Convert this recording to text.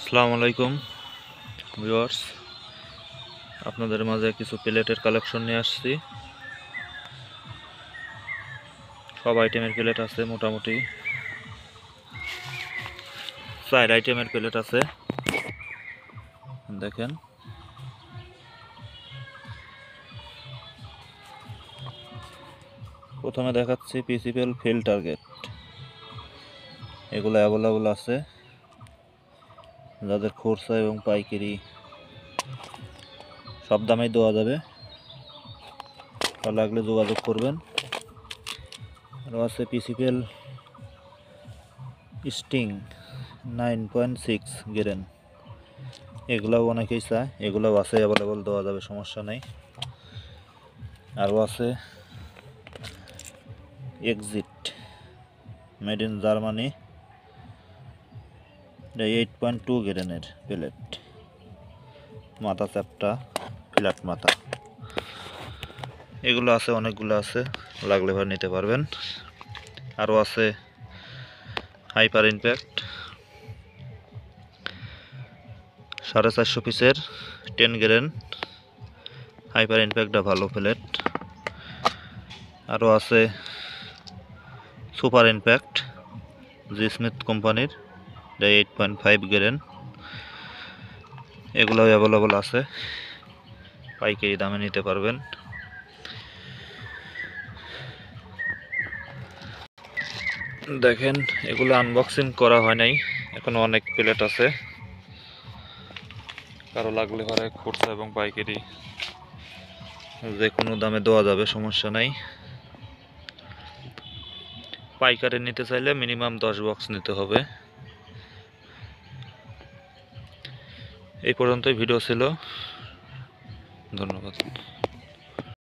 আসসালামু আলাইকুম ভিউয়ার্স, আপনাদের মাঝে কিছু প্লেটের কালেকশন নিয়ে আসছি। সব আইটেমের প্লেট আছে, মোটামুটি 4 আইটেমের প্লেট আছে। দেখেন, প্রথমে দেখাচ্ছি পিসিপিএল ফিল্ড টার্গেট। এগুলো অ্যাভেলেবল আছে, যাদের খুচরা এবং পাইকারি সব দামেই দেওয়া যাবে, লাগলে যোগাযোগ করবেন। আরও আছে পিসিপিএল স্টিং 9.6 গ্রেন, এগুলাও অনেকেই চায়, এগুলোও আছে, অ্যাভেলেবল দেওয়া যাবে, সমস্যা নেই। আরও আছে এক্সিট মেড ইন জার্মানি 8.2 গ্রেনের প্লেট, মাথা চ্যাপটা, ফ্ল্যাট মাথা, এগুলো আছে, অনেকগুলো আছে, লাগলে ভার নিতে পারবেন। আরও আছে হাইপার ইম্প্যাক্ট 450 পিসের 10 গ্রেন হাইপার ইম্প্যাক্টটা ভালো প্লেট। আরও আছে সুপার ইম্প্যাক্ট জি স্মিথ কোম্পানির 8.5 গ্রেন, এগুলো অ্যাভেলেবল আছে, পাইকারি দামে নিতে পারবেন। দেখেন, এগুলো আনবক্সিং করা হয় নাই, এখনো অনেক প্লেট আছে, কারো লাগলে পরে খুচরা এবং পাইকারি যে কোনো দামে দেওয়া যাবে, সমস্যা নাই। পাইকারি নিতে চাইলে মিনিমাম 10 বক্স নিতে হবে। এই পর্যন্তই ভিডিও ছিল, ধন্যবাদ।